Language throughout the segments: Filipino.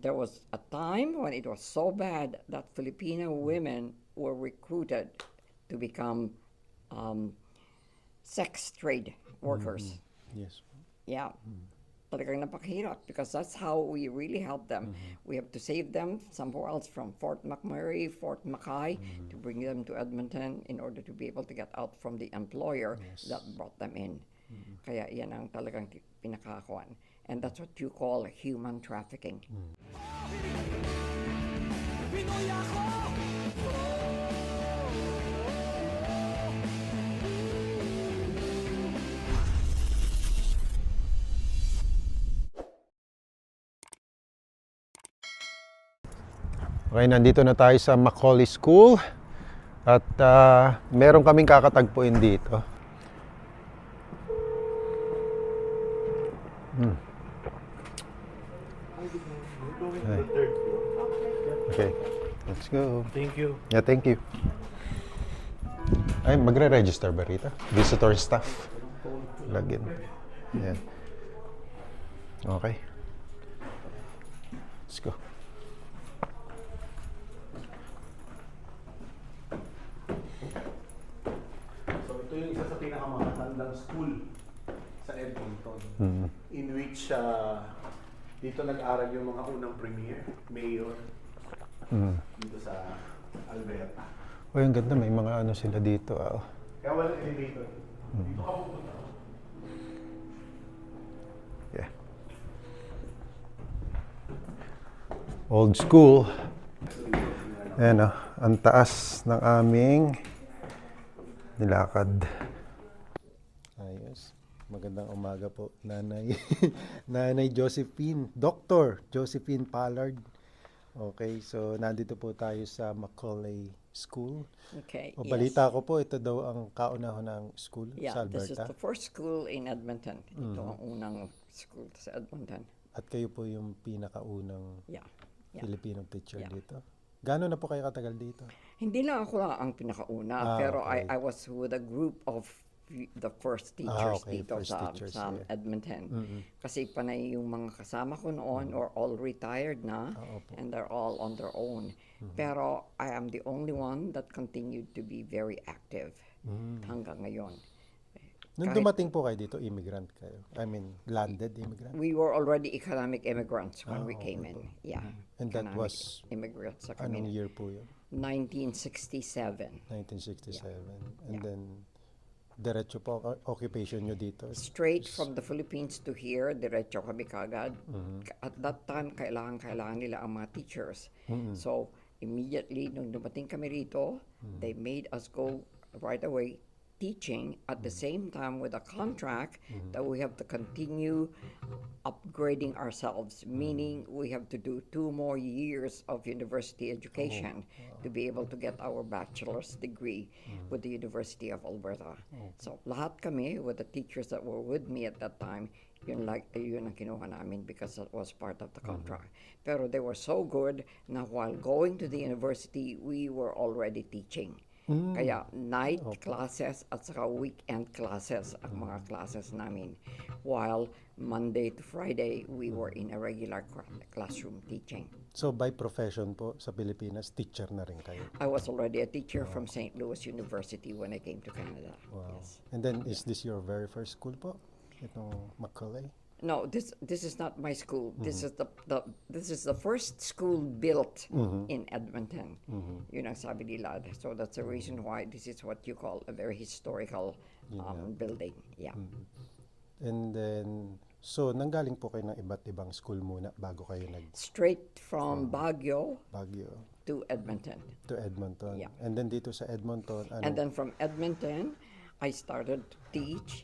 there was a time when it was so bad that Filipino women were recruited to become um, sex trade workers. Yes. Yeah. Talagang napakahirap because that's how we really help them. We have to save them somewhere else from Fort McMurray, Fort Mackay, to bring them to Edmonton in order to be able to get out from the employer that Yes. brought them in. Kaya yan ang talagang pinakakuan. And that's what you call human trafficking. Pinoy ako! Okay, nandito na tayo sa Macaulay School at meron kaming kakatagpuin dito. Ay. Okay, let's go. Thank you. Yeah, thank you. Ay, magre-register ba rito? Visitor staff. Login. Yan. Okay. Let's go. So ito yung isa sa pinakamakatandang school sa Edmonton. In which dito nag-aral yung mga unang premier, mayor, dito sa Alberta. Oh, yung ganda. May mga ano sila dito. Kaya walang elevator. Dito ka pupunta. Yeah. Old school. Ayan ang taas ng aming nilakad. Ayos. Magandang umaga po, Nanay. Nanay Josephine. Dr. Josephine Pollard. Okay, so nandito po tayo sa Macaulay School. Okay. O yes. balita ko po, ito daw ang kauna-unang school Yeah, sa this is Alberta. the first school in Edmonton. Ito ang unang school sa Edmonton. At kayo po yung pinakaunang Yeah. Yeah. Filipino teacher Yeah. dito. Gano'n na po kayo katagal dito? Hindi lang ako lang ang pinakauna, pero okay. I was with a group of the first teachers okay, dito first sa, teachers, sa yeah. Edmonton. Kasi panay yung mga kasama ko noon or all retired na, opo. and they're all on their own. Pero I am the only one that continued to be very active hanggang ngayon. Nung Kahit- dumating po kayo dito, immigrant kayo? I mean, landed immigrant? We were already economic immigrants when we okay came in. Yeah. And that Economic was immigrants sa Anong kami. year po yun? 1967. 1967. And Yeah. then, diretso po ang occupation nyo dito? Straight from the Philippines to here, diretso kami kagad. At that time, kailangan nila ang mga teachers. So, immediately, nung dumating kami rito, they made us go right away teaching at the same time with a contract that we have to continue upgrading ourselves, meaning we have to do 2 more years of university education to be able to get our bachelor's degree with the University of Alberta. So lahat kami with the teachers that were with me at that time, yun ang kinuha namin because that was part of the contract. Pero they were so good na while going to the university, we were already teaching. Kaya night classes at saka weekend classes ang mga classes namin. While Monday to Friday, we were in a regular classroom teaching. So, by profession po sa Pilipinas, teacher na rin kayo? I was already a teacher from St. Louis University when I came to Canada. Wow. Yes. And then, is this your very first school po? Itong Macaulay? No, this is not my school. This is this is the first school built in Edmonton. Yun ang sabi nila. So that's the reason why this is what you call a very historical building. Yeah. And then, so, nanggaling po kayo ng iba't ibang school muna bago kayo Straight from Baguio nag-Baguio to Edmonton. to Edmonton. Yeah. And then dito sa Edmonton, ano? And then from Edmonton, I started to teach.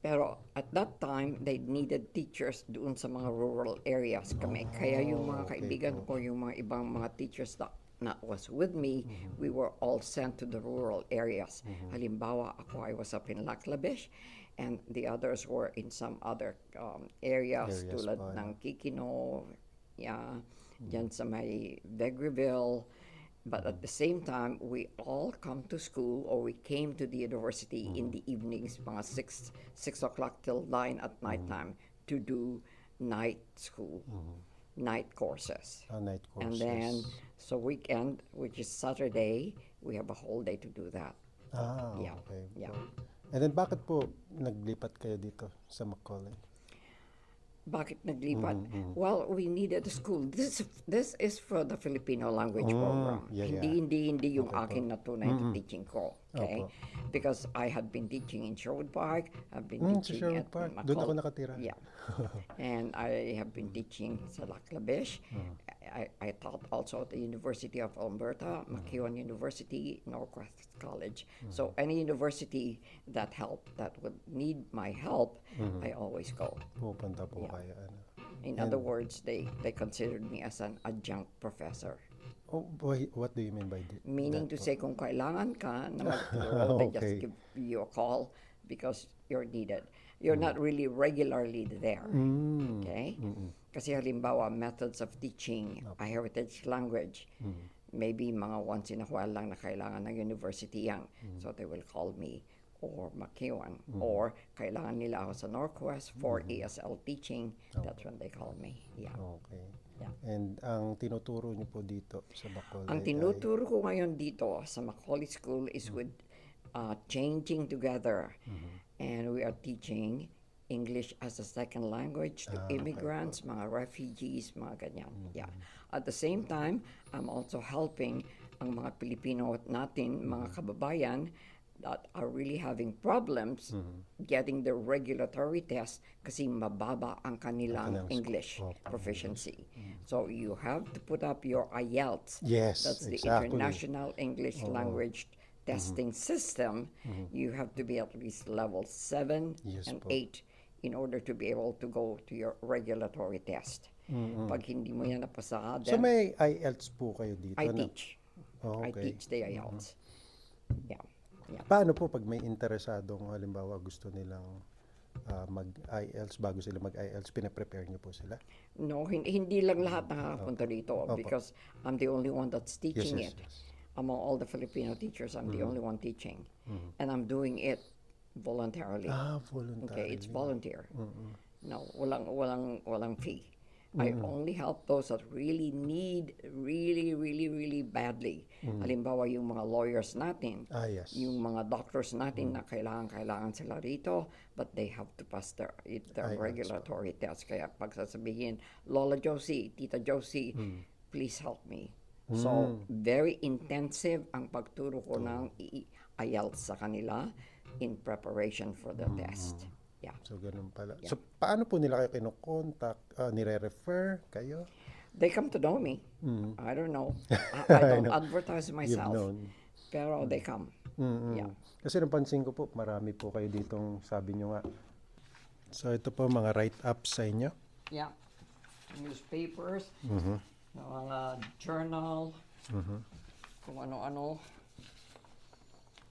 Pero at that time, they needed teachers doon sa mga rural areas kami. Kaya yung mga okay kaibigan ko, yung mga ibang mga teachers na was with me, we were all sent to the rural areas. Halimbawa, I was up in Laclabish, and the others were in some other areas tulad pa, ng Kikino, dyan sa may Vegreville. But at the same time, we all come to school or we came to the university in the evenings, mga 6 o'clock till 9 at night time to do night school. night courses. Night And courses. then, so weekend, which is Saturday, we have a whole day to do that. Yeah, Okay. yeah. And then bakit po naglipat kayo dito sa Macaulay? Bakit naglipat? Well, we needed a school. This is for the Filipino language program. yeah. Hindi yung akin na tunay na teaching ko. Okay? Opo. Because I had been teaching in Sherwood Park. I've been Sa teaching Sherwood at Park. Doon Macau. ako nakatira. Yeah. And I have been teaching sa Laclabish. I taught also at the University of Alberta, McEwan University, Northwest College. So any university that would need my help, I always go. Pupunta po Yeah. kayo. Ano. In other words, they considered me as an adjunct professor. Oh, what do you mean by that? Meaning to say, kung kailangan ka na magturo, they just Okay. give you a call because you're needed. You're not really regularly there. Okay? Kasi halimbawa, methods of teaching a heritage language, maybe mga once in a while lang na kailangan ng university yan. So they will call me or McEwan. Or kailangan nila ako sa Northwest for ESL teaching. That's when they call me. Yeah. Okay. Yeah. And ang tinuturo niyo po dito sa Bacolod Ang tinuturo ko ngayon dito sa Macaulay School is with Changing Together. And we are teaching English as a second language to immigrants, mga refugees, mga ganyan. Yeah. At the same time, I'm also helping ang mga Pilipino natin, mga kababayan, that are really having problems getting the regulatory test kasi mababa ang kanilang Kanilang English proficiency. So you have to put up your IELTS. Yes, That's the exactly. International English Language Testing System. You have to be at least level 7 Yes and po. 8 in order to be able to go to your regulatory test. Pag hindi mo yan napasa, So then may IELTS po kayo dito? I na- teach. Oh, I okay. teach the IELTS. Yeah. Yeah. Paano po pag may interesadong halimbawa gusto nilang mag-IELTS, bago sila mag-IELTS, pinaprepare niyo po sila? No, hindi lang lahat nakakapunta dito because I'm the only one that's teaching yes, it. yes. Among all the Filipino teachers, I'm the only one teaching. And I'm doing it voluntarily. Voluntary. Okay, it's volunteer. No, walang fee. I only help those that really need, really badly. Halimbawa, yung mga lawyers natin, Yes. yung mga doctors natin na kailangan sila rito, but they have to pass their regulatory test. Kaya pag sasabihin, Lola Josie, Tita Josie, please help me. So, very intensive ang pagturo ko ng IELTS sa kanila in preparation for the test. Yeah. So, ganun pala. So, paano po nila kayo kinokontak? Nire-refer kayo? They come to know me. I don't know. I don't advertise myself. known. Pero they come. Yeah. Kasi napansin ko po, marami po kayo ditong sabi nyo nga. So, ito po mga write-ups sa inyo. Yeah. Newspapers, mga journal, kung ano-ano.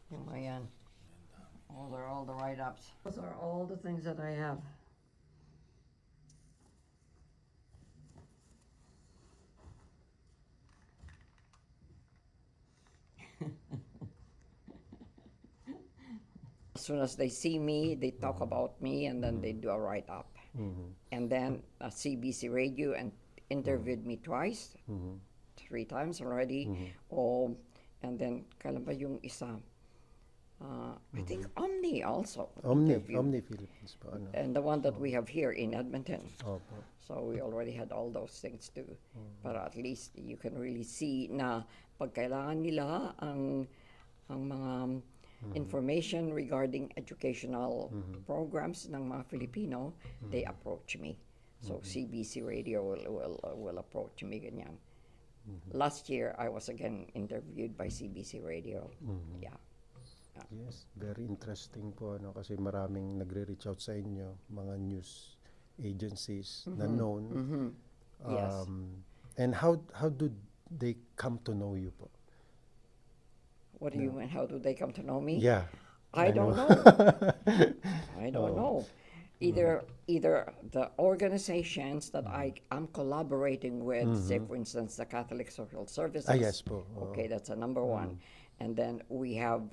Yung mga yan. They're all the write-ups. Those are all the things that I have. As soon as they see me, they talk about me, and then they do a write-up. And then CBC Radio and interviewed me twice, 3 times already. And then kailan ba yung isa? I think Omni also. interviewed. Omni Philippines po. Ano? And the one that we have here in Edmonton. Opo. So we already had all those things too. Para at least you can really see na pag kailangan nila ang mga information regarding educational programs ng mga Filipino, they approach me. So CBC Radio will approach me ganyan. Last year I was again interviewed by CBC Radio. Yeah. Yes, very interesting po ano kasi maraming nagre-reach out sa inyo, mga news agencies na known. Yes. And how do they come to know you po? What do you mean? How do they come to know me? Yeah. I don't know. I don't know. Either the organizations that I'm collaborating with, say for instance the Catholic Social Services. Yes po. Okay, that's a number one. And then we have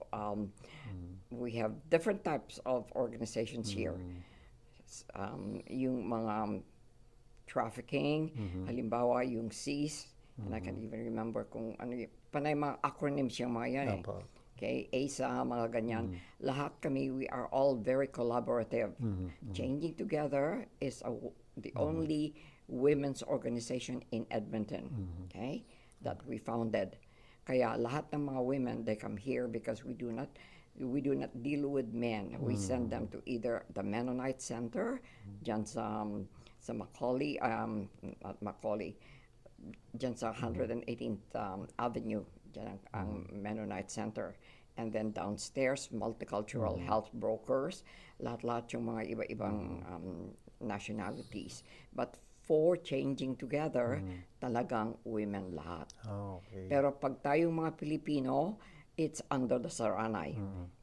different types of organizations here. Yung mga trafficking, halimbawa yung CIS, and I can even remember kung ano yung, panay mga acronyms yung mga yan eh. Apo. Okay, ASA, mga ganyan. Lahat kami, we are all very collaborative. Changing Together is the only women's organization in Edmonton, okay, that we founded. Kaya lahat ng mga women, they come here because we do not deal with men. We send them to either the Mennonite Center, dyan sa Macaulay, not Macaulay, dyan sa 118th Avenue, dyan ang Mennonite Center. And then downstairs, multicultural health brokers, lahat-lahat yung mga iba-ibang nationalities. But for Changing Together, talagang women lahat. Okay. Pero pag tayong mga Pilipino, it's under the Saranay.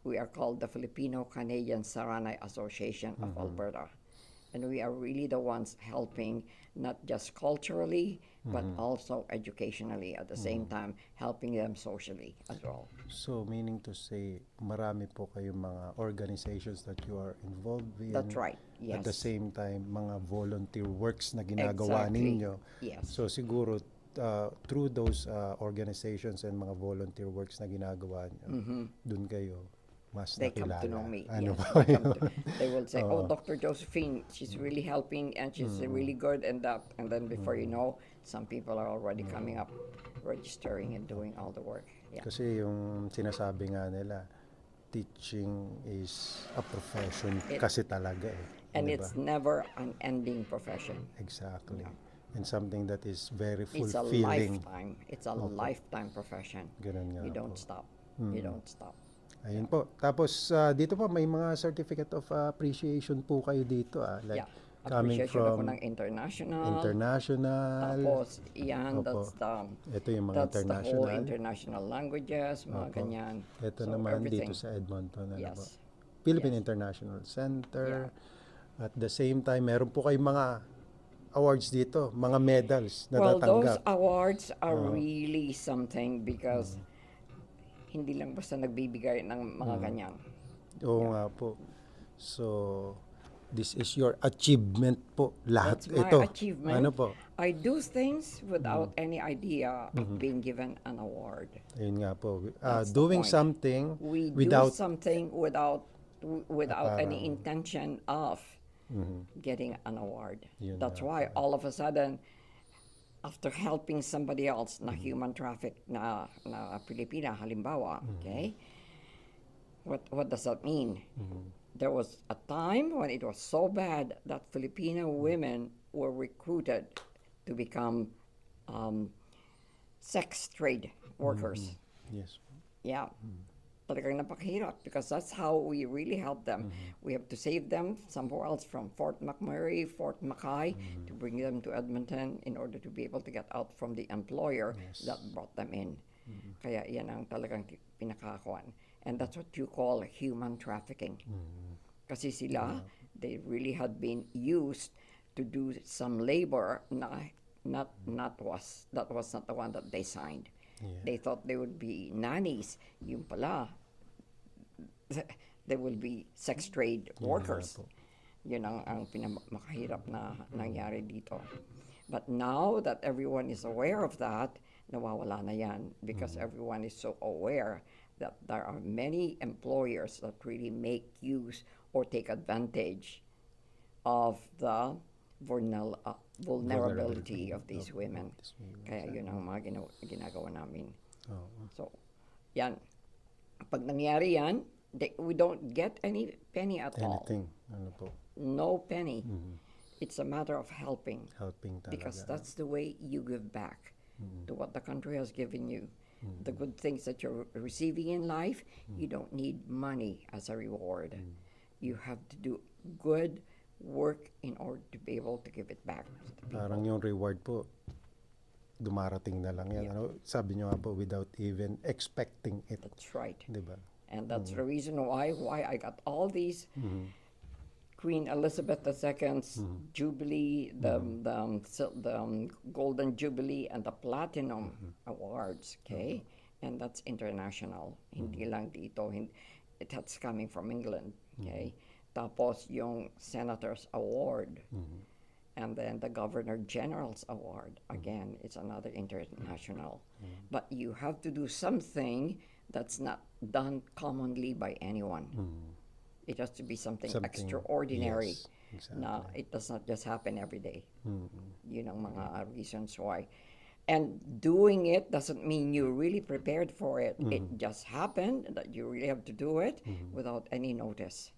We are called the Filipino-Canadian Saranay Association of Alberta. And we are really the ones helping, not just culturally, but also educationally at the same time, helping them socially as well. So, meaning to say, marami po kayong mga organizations that you are involved in. That's right, At the yes. same time, mga volunteer works na ginagawa Exactly, ninyo. yes. So, siguro, through those organizations and mga volunteer works na ginagawa nyo, dun kayo mas They come nakilala. to know me. Ano yes, ba they, come yun? they will say, "Oh, Dr. Josephine, she's really helping and she's really good and that." And then before you know, some people are already coming up, registering and doing all the work. Yeah. Kasi yung sinasabi nga nila, teaching is a profession kasi talaga eh. And Di it's ba? never an ending profession. Exactly. And something that is very It's a fulfilling. lifetime. It's a lifetime profession. Ganun nga You don't po. stop. You don't stop. Ayun po. Tapos dito po may mga certificate of appreciation po kayo dito like Yeah. coming Appreciation ako from ng international. international. Tapos, yan, Opo. Ito yung mga that's the whole international. international languages, mga Opo. ganyan. Ito So, naman everything. dito sa Edmonton. Ano po? Yes. Philippine International Center. At the same time, meron po kayong mga awards dito, mga medals na Well, those natanggap. awards are really something because hindi lang basta nagbibigay ng mga ganyan. Oo nga po. So, this is your achievement po. Lahat That's my ito. achievement. Ano po? I do things without any idea of being given an award. Ayun nga po. That's the Doing point. something We without do something without any intention of getting an award. Yun That's nga why all of a sudden, after helping somebody else na human traffic na Pilipina, halimbawa, okay? What does that mean? There was a time when it was so bad that Filipino women were recruited to become sex trade workers. yes. Yeah. Talagang napakahirap because that's how we really help them. We have to save them somewhere else from Fort McMurray, Fort Mackay, to bring them to Edmonton in order to be able to get out from the employer that brought them in. Kaya yan ang talagang pinakakuan. And that's what you call human trafficking. Kasi sila, they really had been used to do some labor that was not the one that they signed. They thought they would be nannies. Yung pala, they will be sex trade workers. Yun ang pinamakahirap na nangyari dito. But now that everyone is aware of that, nawawala na yan because everyone is so aware that there are many employers that really make use or take advantage of the vulnerability of these women. Kaya yun ang mga ginagawa namin. So, yan. Pag nangyari yan, we don't get any penny at all. Anything. Ano po? No penny. It's a matter of helping. Helping talaga. Because that's the way you give back to what the country has given you. The good things that you're receiving in life, you don't need money as a reward. You have to do good work in order to be able to give it back to the people. Parang yung reward po, dumarating na lang yan. Ano, sabi nyo nga po, without even expecting it. That's right. Di ba? And that's the reason why I got all these Queen Elizabeth II's Jubilee, the Golden Jubilee and the Platinum Awards, okay? And that's international. Hindi lang dito. That's coming from England, okay? Tapos yung Senator's Award. And then the Governor General's Award, again, it's another international. But you have to do something that's not done commonly by anyone. It has to be something extraordinary. yes, exactly. Na it does not just happen every day. Yun ang mga reasons why. And doing it doesn't mean you're really prepared for it. It just happened that you really have to do it without any notice.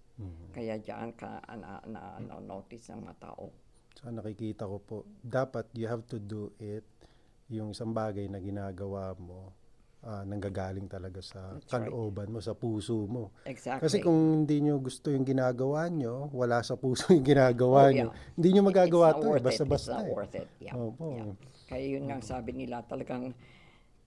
Kaya diyan ka na-notice ng mga tao. So nakikita ko po, dapat you have to do it, yung isang bagay na ginagawa mo, nanggagaling talaga sa That's right. kalooban mo, sa puso mo. Exactly. Kasi kung hindi nyo gusto yung ginagawa nyo, wala sa puso yung ginagawa Oh, nyo, yeah. hindi nyo magagawa It's not to, worth it. basta-basta. It's not worth it. Yeah. Opo. Yeah. Kaya yun nga ang sabi nila, talagang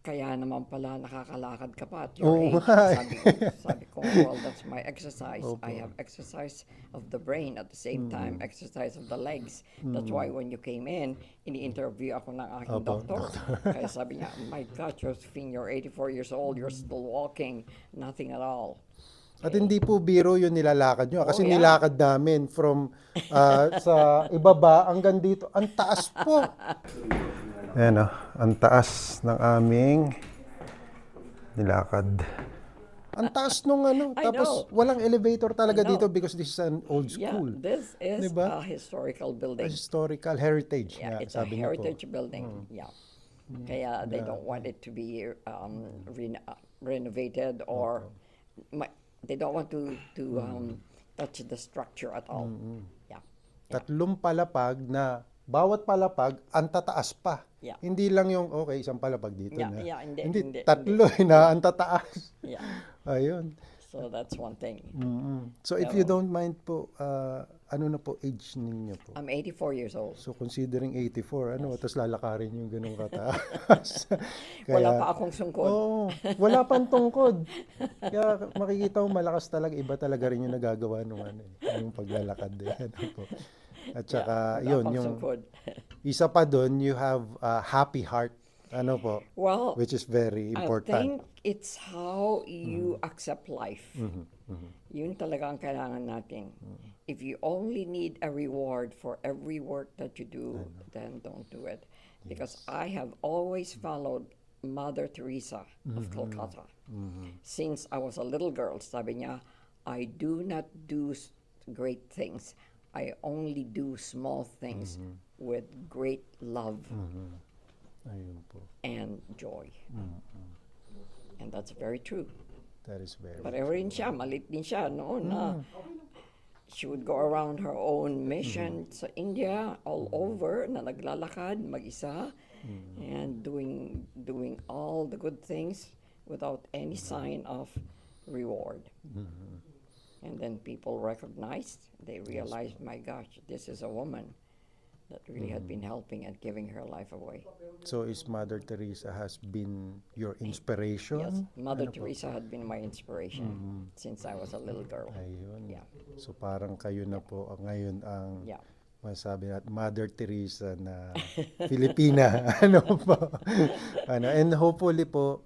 kaya naman pala nakakalakad ka pa at Oo your age. nga eh. Sabi ko, well, that's my exercise. Opo. I have exercise of the brain at the same time, exercise of the legs. That's why when you came in, ini-interview ako ng aking Opo, doktor. Kaya sabi niya, my God, Josephine, you're 84 years old, you're still walking, nothing at all. At hindi po biro yung nilalakad nyo. Kasi Oh, yeah. nilakad namin from sa ibaba hanggang dito. Ang taas po. Ayan o, ang taas ng aming nilakad. Ang taas nung ano. I Tapos know. walang elevator talaga I know. dito because this is an old Yeah, school. this is Diba? a historical building. Historical heritage. Yeah, nga, it's a sabi niyo po. heritage building. Yeah. Kaya they don't want it to be renovated or they don't want to touch the structure at all. Yeah. Tatlong palapag na bawat palapag ang tataas pa. Yeah. Hindi lang yung okay, isang palapag dito Yeah, na. yeah, hindi, tatlo na ang tataas. Yeah. Ayun. So that's one thing. So if you don't mind po, ano na po age ninyo po? I'm 84 years old. So considering 84, ano, tapos lalakarin yung ganung kataas. Wala pa akong sungkod. Oo, wala pang tungkod. Kaya makikita mo malakas talaga, iba talaga rin yung nagagawa nung ano, yung paglalakad din. Ano po. At saka Wala yun, pang yung sungkod. isa pa doon, you have a happy heart. Ano po? Well, Which is very I important. think it's how you accept life. Yun talaga ang kailangan natin. If you only need a reward for every work that you do, then don't do it. Because I have always followed Mother Teresa of Calcutta. Since I was a little girl, sabi niya, I do not do great things. I only do small things with great love Ayun po. and joy. And that's very true. That is very Pareho rin siya, malit din siya noon na she would go around her own mission sa India, all over, na naglalakad mag-isa and doing all the good things without any sign of reward. And then people recognized, they realized, my gosh, this is a woman that really had been helping and giving her life away. So is Mother Teresa has been your inspiration? Yes, Mother Ano po? Teresa had been my inspiration since I was a little girl. Ayun. Yeah. So parang kayo na po ngayon ang Yeah. masabi natin Mother Teresa na Filipina. Ano po? Ano, and hopefully po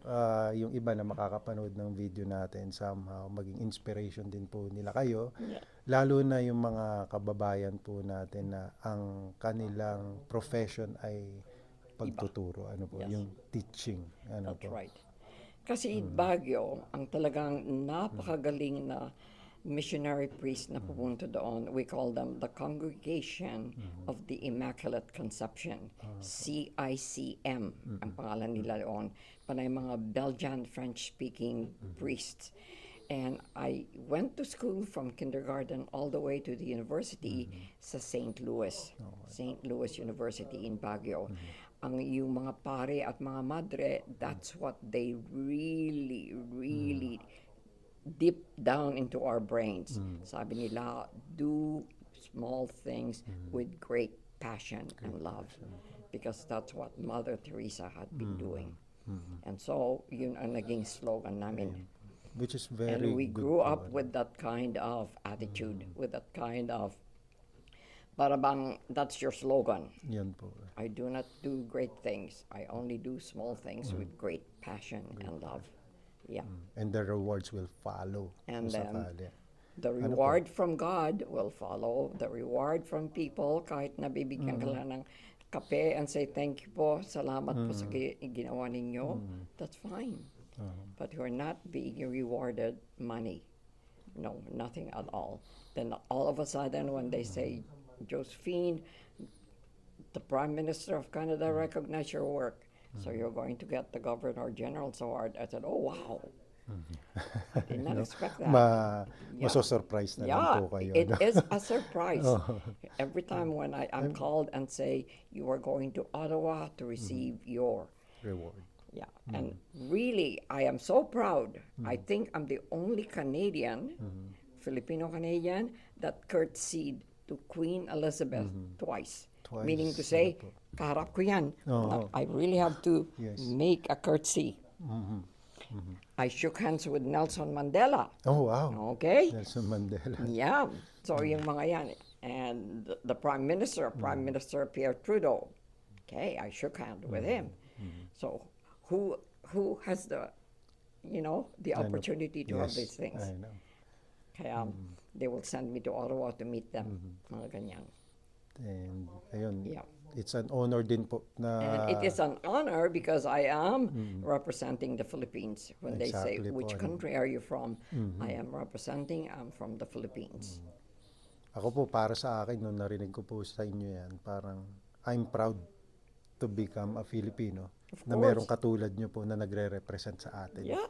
yung iba na makakapanood ng video natin somehow maging inspiration din po nila kayo. Yeah. Lalo na yung mga kababayan po natin na ang kanilang profession ay pagtuturo. Ano po? Yes. Yung teaching. Ano That's po? right. Kasi Baguio, ang talagang napakagaling na missionary priest na pumunta doon, we call them the Congregation of the Immaculate Conception, CICM, ang pangalan nila doon. Panay mga Belgian French-speaking priests. And I went to school from kindergarten all the way to the university sa St. Louis. St. Louis University in Baguio. Ang yung mga pare at mga madre, that's what they really deep down into our brains. Sabi nila, do small things with great passion and love. Because that's what Mother Teresa had been doing. And so, yun ang naging slogan namin. Which is very And we good grew po, up ano. with that kind of attitude, with that kind of, para bang, that's your slogan. Yan po. I do not do great things. I only do small things with great passion and love. Yeah. And the rewards will follow. And kung then, sakali. The reward from God will follow. The reward from people, kahit nabibigyan ka lang ng kape and say, thank you po, salamat po sa ginawa ninyo, that's fine. But you're not being rewarded money. No, nothing at all. Then all of a sudden, when they say, Josephine, the Prime Minister of Canada recognized your work, so you're going to get the Governor General's Award. I said, oh, wow. I did not expect that. Yeah. Maso-surprise na lang Yeah, po kayo. it no? is a surprise. Every time when I'm called and say, you are going to Ottawa to receive your Reward. yeah, and really, I am so proud. I think I'm the only Canadian, Filipino-Canadian, that curtsied to Queen Elizabeth twice. Twice, Meaning to say, ano po. kaharap ko yan. Oo. I really have to Yes. make a curtsy. I shook hands with Nelson Mandela. Oh, wow. Okay? Nelson Mandela. Yeah. So yung mga yan. And the Prime Minister, Prime Minister Pierre Trudeau. Okay, I shook hands with him. So who has the the I know. opportunity to have Yes, these things? I know. Kaya they will send me to Ottawa to meet them. Mga ganyan. And ayun, Yeah. it's an honor din po na And it is an honor because I am representing the Philippines. When they say, Exactly po, which ano. country are you from? I am representing, I'm from the Philippines. ako po para sa akin nung narinig ko po sa inyo yan, parang I'm proud to become a Filipino Of na course. merong katulad nyo po na nagre-represent sa atin. Yeah.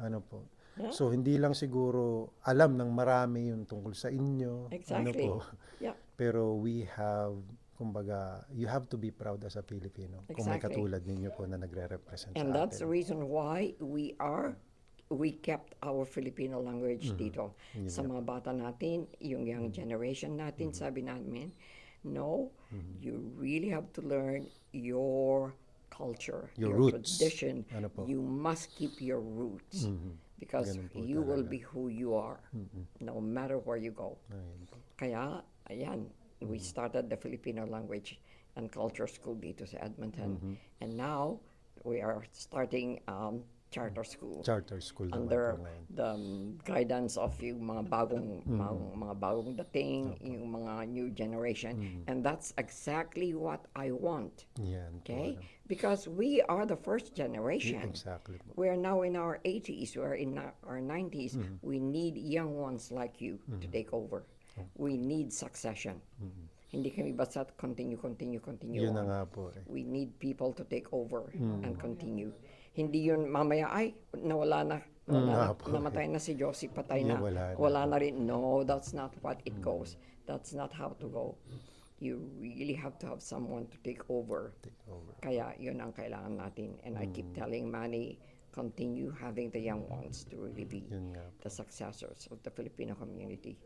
Ano po. Yeah. So hindi lang siguro alam ng marami yung tungkol sa inyo. Exactly. Ano po. Yeah. Pero we have, kumbaga, you have to be proud as a Filipino kung may Exactly. katulad ninyo po na nagre-represent And sa that's the atin. reason why we kept our Filipino language dito. Sa mga bata natin, yung young generation natin, sabi namin, no, you really have to learn your culture, Your your roots. tradition. Ano po? You must keep your roots because Ganun po you will talaga. be who you are, no matter where you go. Ayun po. Kaya, ayan, we started the Filipino language and culture school dito sa Edmonton. And now, we are starting charter school Charter school naman under po ngayon. the guidance of yung mga bagong dating, yung mga new generation. And that's exactly what I want. Yan po. Okay? ano. Because we are the first generation. Exactly po. We are now in our 80s, we are in our 90s. We need young ones like you to take over. We need succession. Hindi kami basta continue Yun na on. nga po eh. We need people to take over and continue. Hindi yun mamaya, ay, nawala na, nga po. namatay na si Josie, patay Yeah, na. wala na. na rin. No, that's not what it goes. That's not how to go. You really have to have someone to take over. Take over. Kaya yun ang kailangan natin. And I keep telling Manny, continue having the young ones to really be Yun nga po. the successors of the Filipino community.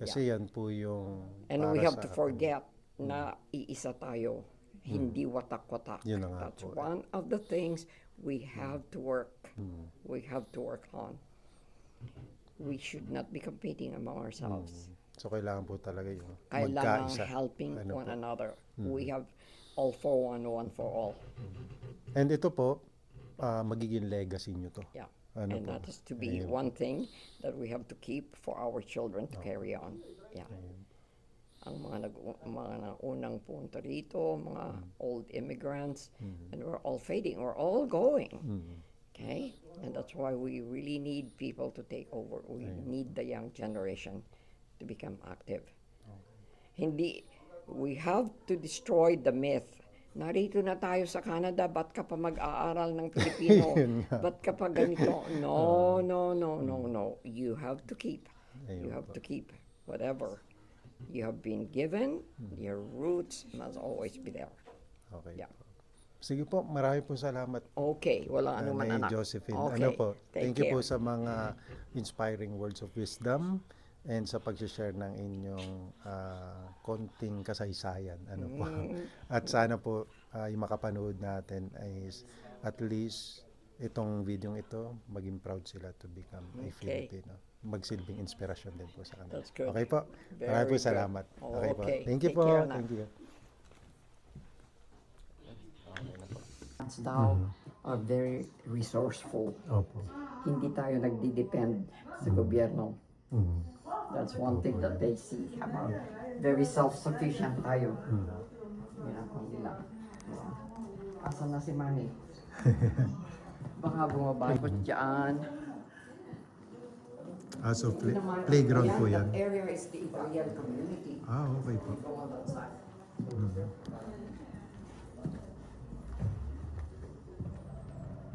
Kasi yan po yung And para we have sa to forget na iisa tayo, hindi watak-watak. Yun na nga That's po. one of the things we have to work. We have to work on. We should not be competing among ourselves. So kailangan po talaga yung Kailangan magkaisa. helping Ano one po. another. We have all for one, one for all. And ito po, magiging legacy nyo to. Yeah. Ano And po? that is to be Ayun. one thing that we have to keep for our children to carry on. Yeah. Ang mga unang punta rito, mga old immigrants, and we're all fading, we're all going. Okay? And that's why we really need people to take over. We need the young generation to become active. Hindi, we have to destroy the myth. Narito na tayo sa Canada, ba't ka pa mag-aaral ng Pilipino? Ba't ka pa ganito? No, no, no, no, no. You have to keep. You Ayun have po. to keep whatever you have been given. Your roots must always be there. Okay. Yeah. Sige po, marami po salamat. Okay, walang anuman Nanay anak. Josephine. Okay, Ano po? take Thank you po care. sa mga inspiring words of wisdom and sa pag-share ng inyong konting kasaysayan. Ano po. At sana po yung makapanood natin is at least itong video ito, maging proud sila to become a Okay. Filipino. Magsilbing inspirasyon din po sa kanila. That's good. Okay po. Very Marami po good. salamat. Okay po. Okay. Thank you Take po. care na. Thank you. Now are very resourceful. Opo. Hindi tayo nagdi-depend sa gobyerno. That's one thing that they see. Habang very self-sufficient tayo. Yan ang kanila. Asan na si Manny? Baka bumabagod dyan. So, playground po yan. That area is the Italian community. Okay po. Go on that side.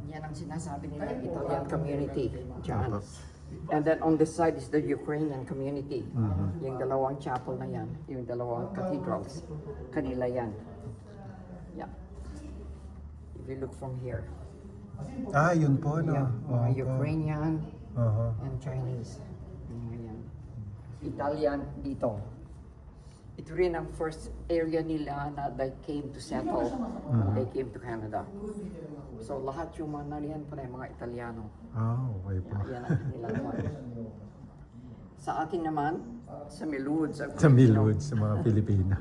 Yan ang sinasabi nila, Italian community. Diyan. And then on this side is the Ukrainian community. Yung dalawang chapel na yan, yung dalawang cathedrals, kanila yan. Yeah. If you look from here. Yun po, no? Yeah, mga Ukrainian Uh-huh. and Chinese. Mga yan. Italian dito. Ito rin ang first area nila na they came to settle when they came to Canada. So lahat yung mga nariyan pa rin mga Italiano. Okay po. Yan ang nila naman. Sa atin naman, sa Miludes. Sa Millwood, sa mga Pilipino.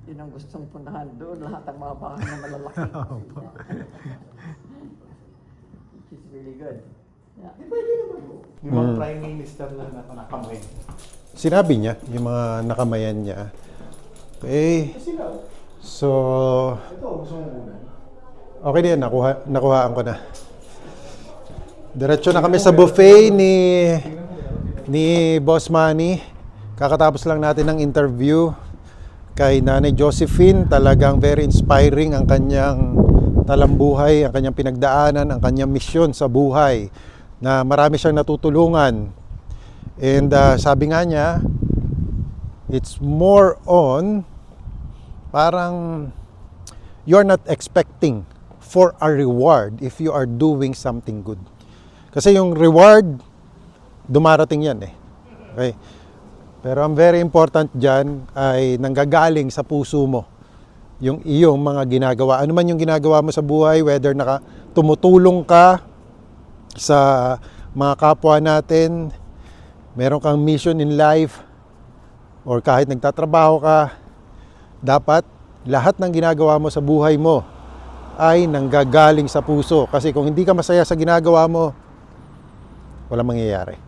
Yun ang gustong puntahan doon. Lahat ang mga bahay na malalaki. Opo. It's really good. Yeah. Yung mga prime minister na nakamay. Sinabi niya, yung mga nakamayan niya. Okay. Sila, So, ito, gusto mong una. okay na yan. Nakuhaan ko na. Diretso na kami sa buffet ni Boss Manny. Kakatapos lang natin ng interview kay Nanay Josephine. Talagang very inspiring ang kanyang talambuhay, ang kanyang pinagdaanan, ang kanyang misyon sa buhay, na marami siyang natutulungan. And sabi nga niya, it's more on parang you're not expecting for a reward if you are doing something good. Kasi yung reward, dumarating yan eh. Okay? Pero ang very important dyan ay nanggagaling sa puso mo yung iyong mga ginagawa. Ano man yung ginagawa mo sa buhay, whether tumutulong ka sa mga kapwa natin, meron kang mission in life, or kahit nagtatrabaho ka, dapat lahat ng ginagawa mo sa buhay mo ay nanggagaling sa puso. Kasi kung hindi ka masaya sa ginagawa mo, walang mangyayari.